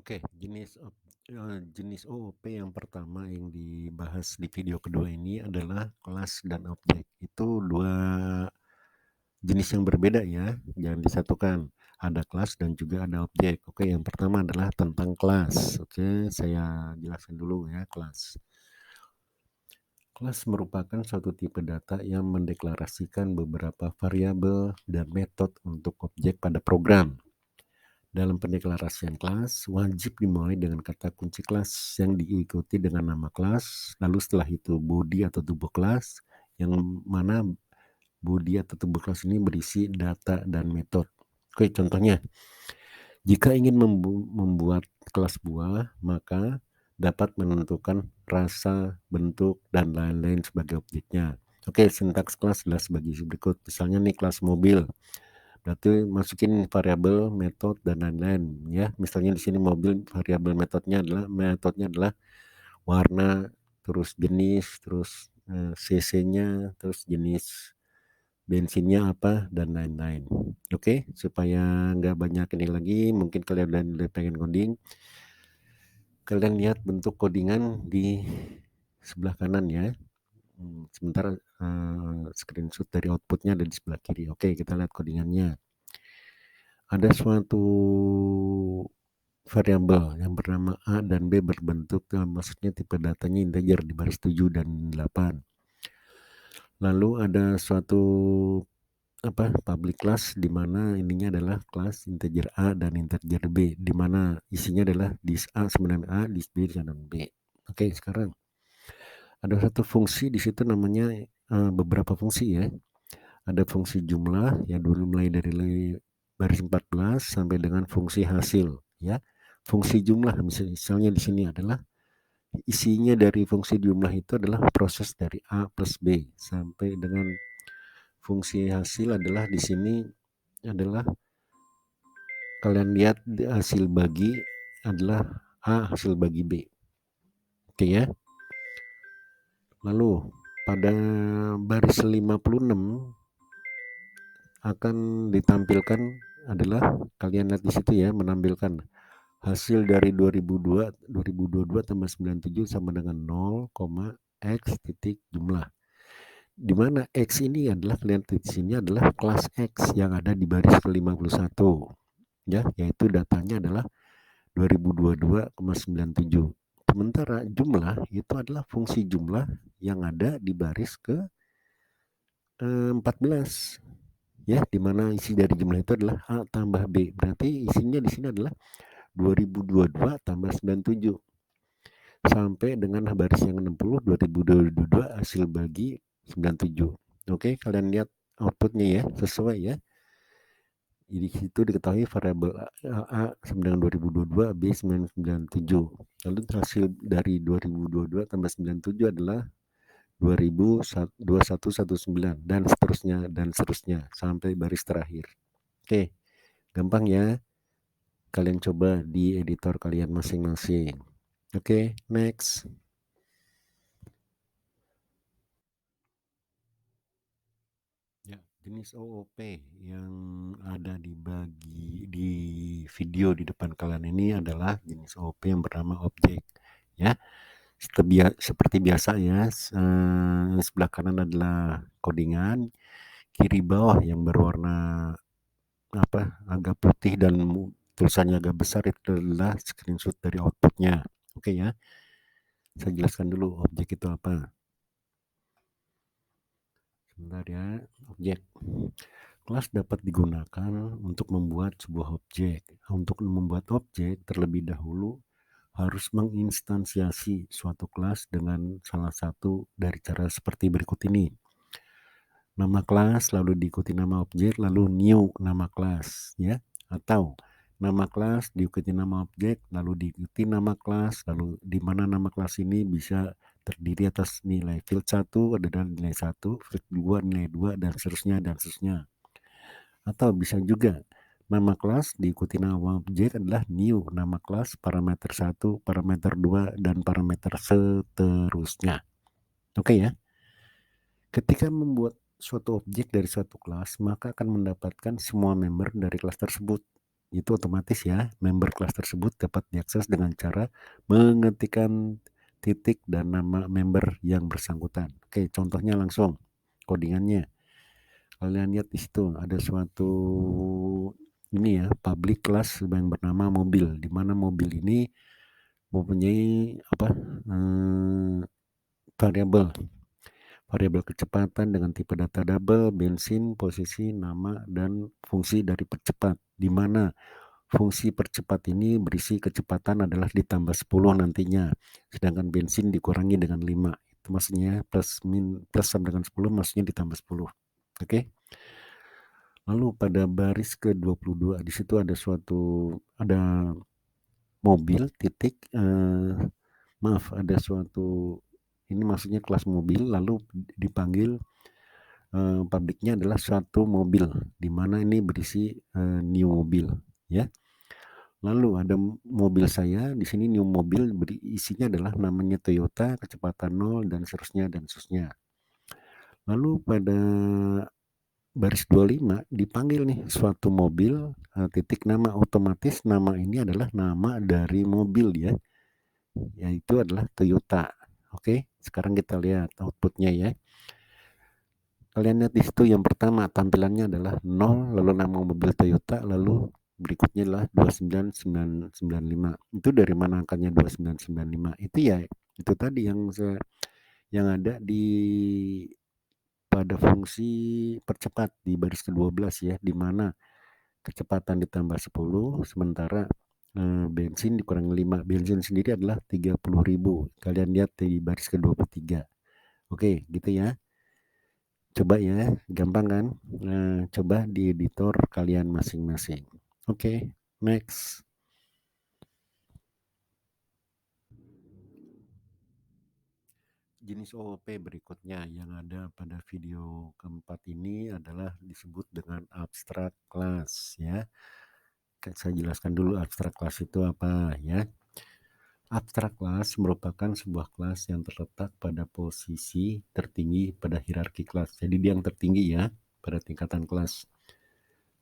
Oke, jenis OOP yang pertama yang dibahas di video kedua ini adalah kelas dan objek. Itu dua jenis yang berbeda ya, jangan disatukan. Ada kelas dan juga ada objek. Oke, yang pertama adalah tentang kelas. Oke, saya jelaskan dulu ya kelas. Kelas merupakan suatu tipe data yang mendeklarasikan beberapa variabel dan metode untuk objek pada program. Dalam pendeklarasian kelas, wajib dimulai dengan kata kunci kelas yang diikuti dengan nama kelas, lalu setelah itu body atau tubuh kelas, yang mana body atau tubuh kelas ini berisi data dan metode. Oke, contohnya, jika ingin membuat kelas buah, maka dapat menentukan rasa, bentuk, dan lain-lain sebagai objeknya. Oke, sintaks kelas adalah sebagai berikut. Misalnya nih kelas mobil. Berarti masukin variabel, metode, dan lain-lain ya. Misalnya di sini mobil, variabel metodenya adalah warna, terus jenis, terus cc-nya, terus jenis bensinnya apa, dan lain-lain. Oke, supaya nggak banyak ini lagi, mungkin kalian udah pengen coding, kalian lihat bentuk codingan di sebelah kanan ya. Sementara screenshot dari outputnya ada di sebelah kiri. Oke, kita lihat codingannya. Ada suatu variabel yang bernama A dan B berbentuk, maksudnya tipe datanya integer di baris 7 dan 8. Lalu ada suatu public class di mana ininya adalah kelas integer A dan integer B, di mana isinya adalah dis A sama dengan A, dis B sama dengan B. Oke, sekarang ada satu fungsi di situ namanya beberapa fungsi ya. Ada fungsi jumlah yang dulu mulai dari baris 14 sampai dengan fungsi hasil ya. Fungsi jumlah misalnya di sini adalah isinya dari fungsi jumlah itu adalah proses dari A plus B sampai dengan fungsi hasil adalah di sini adalah kalian lihat hasil bagi adalah A hasil bagi B. Oke ya. Lalu pada baris 56 akan ditampilkan adalah kalian lihat di situ ya, menampilkan hasil dari 2022 tambah 97 sama dengan 0, x titik jumlah. Di mana x ini adalah kalian lihat di sini adalah kelas x yang ada di baris ke-51 ya, yaitu datanya adalah 2022,97. Sementara jumlah itu adalah fungsi jumlah yang ada di baris ke 14 ya, di mana isi dari jumlah itu adalah A tambah B. Berarti isinya di sini adalah 2022 tambah 97 sampai dengan baris yang 60, 2022 hasil bagi 97. Oke, kalian lihat outputnya ya, sesuai ya. Jadi situ diketahui variabel A sama dengan 2022, B 997. Lalu hasil dari 2022 tambah 97 adalah 2119 dan seterusnya sampai baris terakhir. Oke, gampang ya. Kalian coba di editor kalian masing-masing. Oke, next. Ya, jenis OOP yang ada di video di depan kalian ini adalah jenis OOP yang bernama objek. Ya, seperti biasa ya, sebelah kanan adalah codingan, kiri bawah yang berwarna agak putih dan tulisannya agak besar itu adalah screenshot dari outputnya. Oke ya, saya jelaskan dulu objek itu apa. Sebentar ya, objek. Kelas dapat digunakan untuk membuat sebuah objek. Untuk membuat objek, terlebih dahulu harus menginstansiasi suatu kelas dengan salah satu dari cara seperti berikut ini. Nama kelas, lalu diikuti nama objek, lalu new nama kelas, ya. Atau nama kelas diikuti nama objek, lalu diikuti nama kelas, lalu di mana nama kelas ini bisa terdiri atas nilai field 1 adalah nilai 1, field 2 nilai 2, dan seterusnya. Atau bisa juga nama kelas diikuti nama objek adalah new nama kelas, parameter 1, parameter 2, dan parameter seterusnya. Oke ya. Ketika membuat suatu objek dari suatu kelas, maka akan mendapatkan semua member dari kelas tersebut. itu otomatis ya, member kelas tersebut dapat diakses dengan cara mengetikkan titik dan nama member yang bersangkutan. Oke, contohnya langsung codingannya. Kalian lihat di situ ada suatu ini ya, public class yang bernama mobil, di mana mobil ini mempunyai variabel kecepatan dengan tipe data double, bensin, posisi, nama, dan fungsi dari percepat, di mana fungsi percepat ini berisi kecepatan adalah ditambah 10 nantinya, sedangkan bensin dikurangi dengan 5. Itu maksudnya plus sama dengan 10 maksudnya ditambah 10. Oke. Lalu pada baris ke-22 di situ ada mobil titik ada suatu ini maksudnya kelas mobil, lalu dipanggil pabriknya adalah suatu mobil, di mana ini berisi new mobil ya. Lalu ada mobil saya di sini, new mobil, isinya adalah namanya Toyota, kecepatan 0 dan seterusnya dan seterusnya. Lalu pada baris 25 dipanggil nih suatu mobil titik nama, otomatis nama ini adalah nama dari mobil ya, yaitu adalah Toyota. Oke, sekarang kita lihat outputnya ya. Kalian lihat di situ yang pertama tampilannya adalah 0, lalu nama mobil Toyota, lalu berikutnya adalah 29995. Itu dari mana angkanya 2995? Itu ya, itu tadi yang ada pada fungsi percepat di baris ke-12 ya, di mana kecepatan ditambah 10, sementara bensin dikurangi 5. Bensin sendiri adalah 30.000. Kalian lihat di baris ke-23. Oke, gitu ya. Coba ya, gampang kan? Coba di editor kalian masing-masing. Oke, next. Jenis OOP berikutnya yang ada pada video keempat ini adalah disebut dengan abstract class ya. Saya jelaskan dulu abstract class itu apa ya. Abstract class merupakan sebuah kelas yang terletak pada posisi tertinggi pada hierarki kelas. Jadi dia yang tertinggi ya pada tingkatan kelas.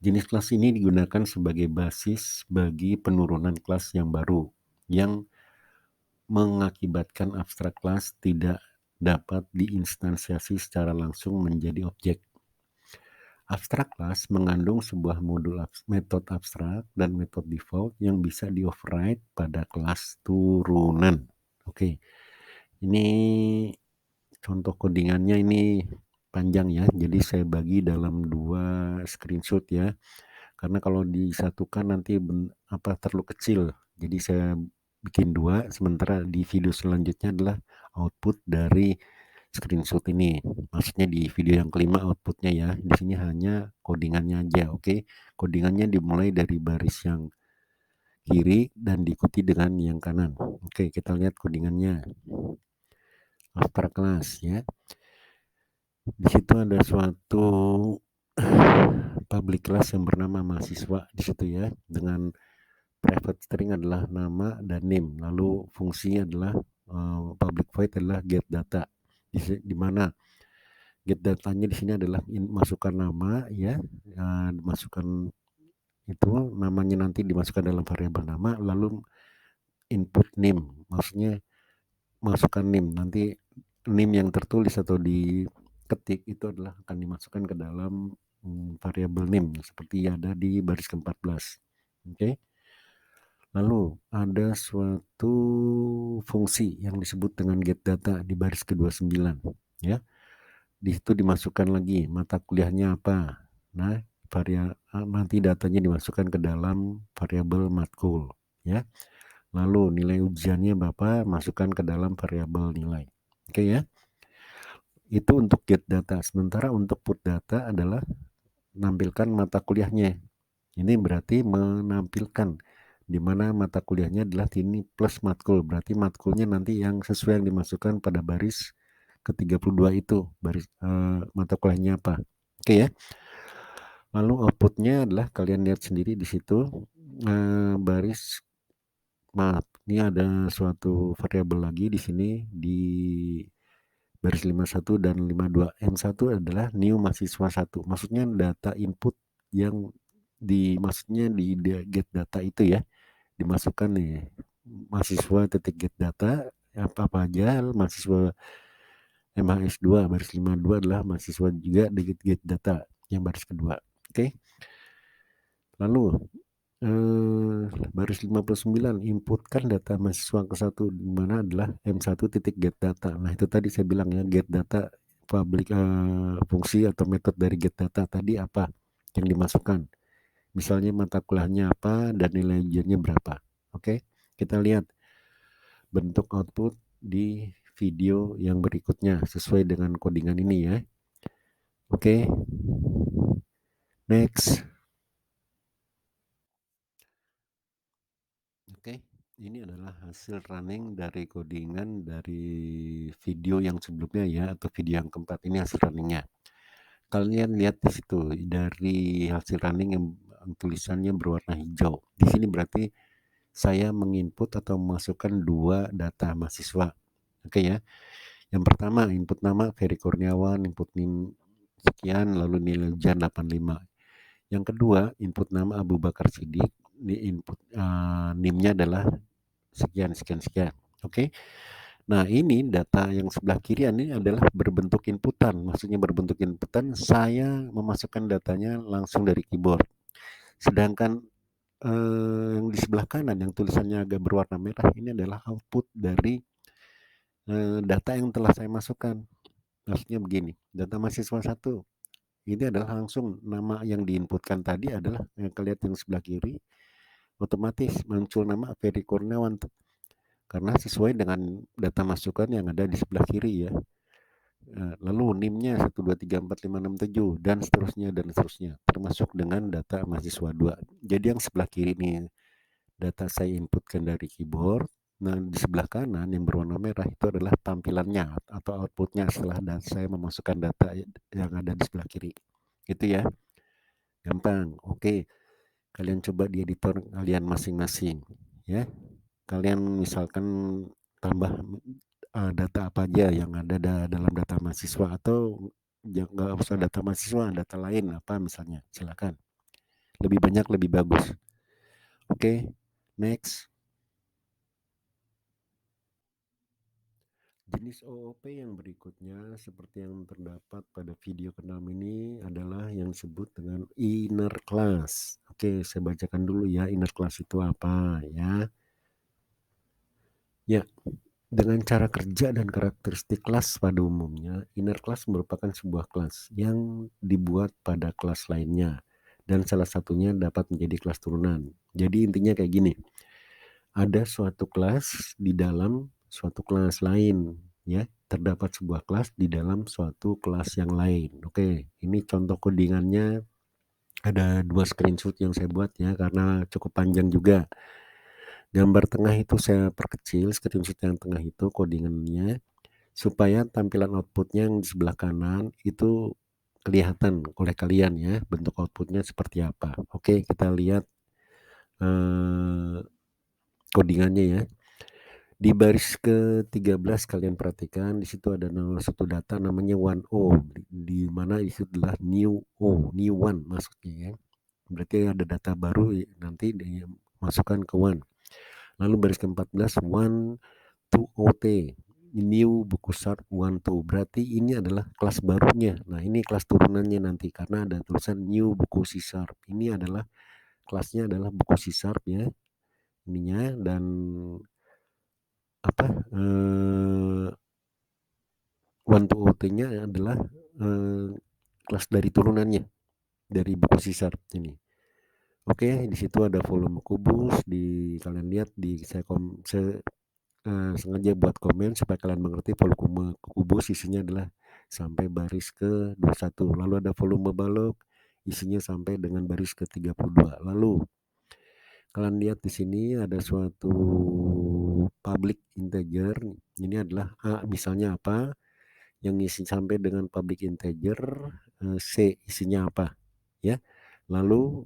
Jenis kelas ini digunakan sebagai basis bagi penurunan kelas yang baru yang mengakibatkan abstrak kelas tidak dapat diinstansiasi secara langsung menjadi objek. Abstrak kelas mengandung sebuah metode abstrak dan metode default yang bisa di-override pada kelas turunan. Oke, ini contoh codingannya ini panjang ya, jadi saya bagi dalam 2 screenshot ya, karena kalau disatukan nanti terlalu kecil, jadi saya bikin 2, sementara di video selanjutnya adalah output dari screenshot ini. Maksudnya di video yang kelima outputnya ya, di sini hanya codingannya aja. Oke, codingannya dimulai dari baris yang kiri dan diikuti dengan yang kanan. Oke, kita lihat codingannya after class ya. Di situ ada suatu public class yang bernama mahasiswa di situ ya, dengan private string adalah nama dan name, lalu fungsi adalah public void adalah get data, di mana get datanya di sini adalah masukkan nama ya, masukkan itu namanya nanti dimasukkan dalam variabel nama, lalu input name, maksudnya masukkan name, nanti name yang tertulis atau diketik itu adalah akan dimasukkan ke dalam variabel name seperti ada di baris ke-14. Oke. Lalu ada suatu fungsi yang disebut dengan get data di baris ke-29 ya. Di situ dimasukkan lagi mata kuliahnya apa. Nah, nanti datanya dimasukkan ke dalam variabel matkul ya. Lalu nilai ujiannya Bapak masukkan ke dalam variabel nilai. Oke ya. Itu untuk get data. Sementara untuk put data adalah menampilkan mata kuliahnya. Ini berarti menampilkan di mana mata kuliahnya adalah ini plus matkul. Berarti matkulnya nanti yang sesuai yang dimasukkan pada baris ke-32 itu. Baris mata kuliahnya apa. Oke ya. Lalu outputnya adalah kalian lihat sendiri di situ baris ini ada suatu variabel lagi di sini di baris 51 dan 52. M1 adalah new mahasiswa 1. Maksudnya data input yang maksudnya di get data itu ya, dimasukkan nih mahasiswa titik get data apa aja mahasiswa MHS2 baris 52 adalah mahasiswa juga di get data yang baris kedua. Oke. Lalu baris 59 inputkan data mahasiswa ke satu di mana adalah M1 titik get data. Nah, itu tadi saya bilang ya, get data public fungsi atau metode dari get data tadi apa yang dimasukkan. Misalnya mata kuliahnya apa dan nilai ujiannya berapa. Oke. Kita lihat bentuk output di video yang berikutnya sesuai dengan codingan ini ya. Oke. Next. Oke, ini adalah hasil running dari codingan dari video yang sebelumnya ya, atau video yang keempat. Ini hasil runningnya. Kalian lihat di situ dari hasil running yang tulisannya berwarna hijau. Di sini berarti saya menginput atau memasukkan dua data mahasiswa. Oke ya. Yang pertama input nama Ferry Kurniawan, input NIM sekian, lalu nilai ujian 85. Yang kedua input nama Abu Bakar Siddiq, input NIM-nya adalah sekian. Oke. Nah, ini data yang sebelah kiri ini adalah berbentuk inputan. Maksudnya berbentuk inputan, saya memasukkan datanya langsung dari keyboard. Sedangkan yang di sebelah kanan yang tulisannya agak berwarna merah ini adalah output dari data yang telah saya masukkan. Maksudnya begini, data mahasiswa 1 ini adalah langsung nama yang diinputkan tadi adalah yang kelihatan yang sebelah kiri, otomatis muncul nama Ferry Kurniawan karena sesuai dengan data masukan yang ada di sebelah kiri ya. Lalu NIM-nya 1234567 dan seterusnya termasuk dengan data mahasiswa 2. Jadi yang sebelah kiri ini data saya inputkan dari keyboard. Nah, di sebelah kanan yang berwarna merah itu adalah tampilannya atau outputnya setelah saya memasukkan data yang ada di sebelah kiri. Itu ya. Gampang. Oke. Kalian coba di editor kalian masing-masing ya. Kalian misalkan tambah data apa aja yang ada dalam data mahasiswa atau nggak usah data mahasiswa, data lain apa misalnya, silakan. Lebih banyak lebih bagus. Oke, next. Jenis OOP yang berikutnya seperti yang terdapat pada video ke-6 ini adalah yang disebut dengan inner class. Oke, saya bacakan dulu ya, inner class itu apa ya. Ya, dengan cara kerja dan karakteristik kelas pada umumnya, inner class merupakan sebuah kelas yang dibuat pada kelas lainnya dan salah satunya dapat menjadi kelas turunan. Jadi intinya kayak gini, ada suatu kelas di dalam suatu kelas lain ya, terdapat sebuah kelas di dalam suatu kelas yang lain. Oke, ini contoh codingannya ada 2 screenshot yang saya buat ya karena cukup panjang juga. Gambar tengah itu saya perkecil, screenshot yang tengah itu codingannya supaya tampilan outputnya yang di sebelah kanan itu kelihatan oleh kalian ya, bentuk outputnya seperti apa. Oke, kita lihat codingannya ya. Di baris ke-13 kalian perhatikan di situ ada satu data namanya 1O, di mana itu adalah new one maksudnya ya. Berarti ada data baru nanti dimasukkan ke one. Lalu baris ke-14 one to OT, new buku sharp 1 to, berarti ini adalah kelas barunya. Nah, ini kelas turunannya nanti karena ada tulisan new buku C sharp. Ini adalah kelasnya adalah buku C sharp ya ininya, dan apa 1 to OT-nya adalah kelas dari turunannya dari buku C sharp ini. Oke, di situ ada volume kubus, di kalian lihat di saya sengaja buat komen supaya kalian mengerti volume kubus isinya adalah sampai baris ke 21. Lalu ada volume balok isinya sampai dengan baris ke 32. Lalu kalian lihat di sini ada suatu public integer. Ini adalah A misalnya apa, yang isi sampai dengan public integer, C isinya apa ya. Lalu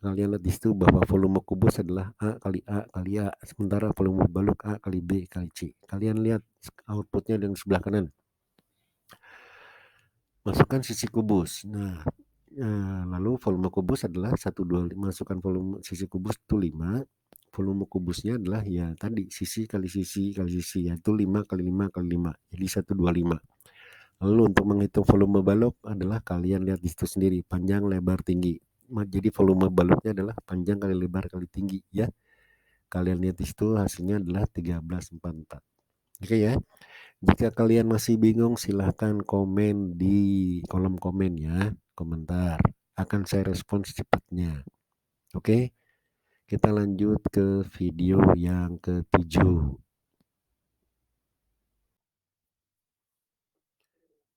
kalian lihat di situ bahwa volume kubus adalah A kali A kali A, sementara volume balok A kali B kali C. Kalian lihat outputnya yang sebelah kanan. Masukkan sisi kubus. Nah, Lalu volume kubus adalah 125, masukkan volume sisi kubus itu 5, volume kubusnya adalah ya tadi sisi kali sisi kali sisi, yaitu 5 kali 5 kali 5, jadi 125. Lalu untuk menghitung volume balok adalah kalian lihat di situ sendiri, panjang, lebar, tinggi. Jadi volume baloknya adalah panjang kali lebar kali tinggi ya. Kalian lihat di situ hasilnya adalah 1344. Oke ya. Jika kalian masih bingung silahkan komen di kolom komen ya, komentar. Akan saya respons secepatnya. Oke, kita lanjut ke video yang ke-7.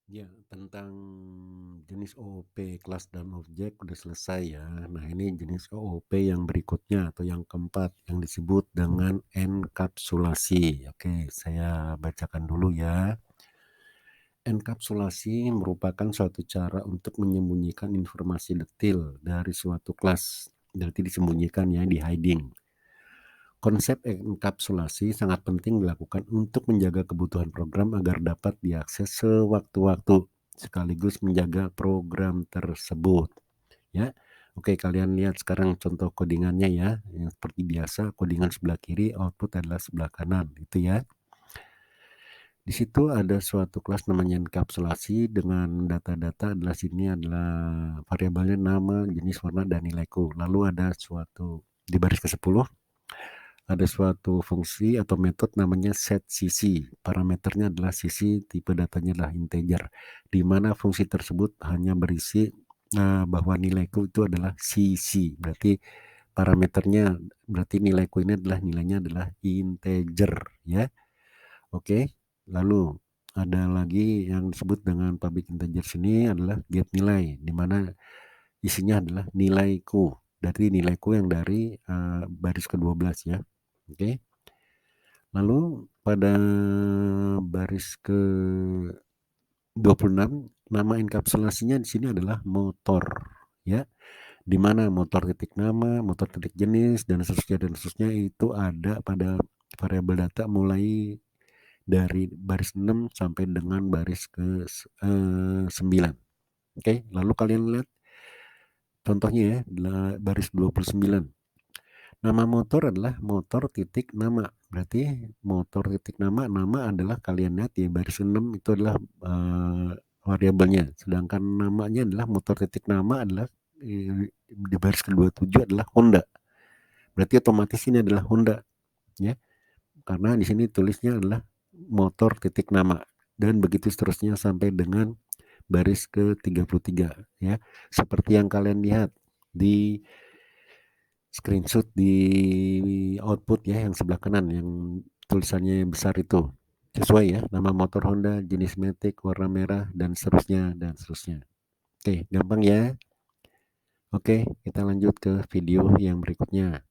Ya, tentang jenis OOP, kelas dan objek udah selesai ya. Nah, ini jenis OOP yang berikutnya atau yang keempat yang disebut dengan enkapsulasi. Oke, saya bacakan dulu ya. Enkapsulasi merupakan suatu cara untuk menyembunyikan informasi detail dari suatu kelas. Berarti disembunyikan ya, di hiding. Konsep enkapsulasi sangat penting dilakukan untuk menjaga kebutuhan program agar dapat diakses sewaktu-waktu, sekaligus menjaga program tersebut. Ya, oke, kalian lihat sekarang contoh codingannya ya. Yang seperti biasa, codingan sebelah kiri, output adalah sebelah kanan, itu ya. Di situ ada suatu kelas namanya enkapsulasi dengan data-data adalah sini adalah variabelnya nama, jenis, warna, dan nilaiku. Lalu ada suatu di baris ke-10 ada suatu fungsi atau metode namanya set sisi. Parameternya adalah sisi, tipe datanya adalah integer, di mana fungsi tersebut hanya berisi bahwa nilaiku itu adalah sisi. Berarti parameternya, berarti nilaiku ini adalah nilainya adalah integer ya. Oke, lalu ada lagi yang disebut dengan public integer sini adalah get nilai, di mana isinya adalah nilaiku. Dari nilaiku yang dari baris ke-12 ya. Oke. Lalu pada baris ke-26 nama enkapsulasinya di sini adalah motor ya. Di mana motor titik nama, motor titik jenis dan seterusnya itu ada pada variabel data mulai dari baris 6 sampai dengan baris ke-9. Oke, lalu kalian lihat contohnya ya, baris 29. Nama motor adalah motor titik nama. Berarti motor titik nama adalah kalian lihat di baris 6 itu adalah variabelnya. Sedangkan namanya adalah motor titik nama adalah di baris ke-27 adalah Honda. Berarti otomatis ini adalah Honda ya. Karena di sini tulisnya adalah motor titik nama dan begitu seterusnya sampai dengan baris ke-33 ya. Seperti yang kalian lihat di screenshot di output ya yang sebelah kanan yang tulisannya besar itu. Sesuai ya, nama motor Honda, jenis Matic, warna merah dan seterusnya dan seterusnya. Oke, gampang ya. Oke, kita lanjut ke video yang berikutnya.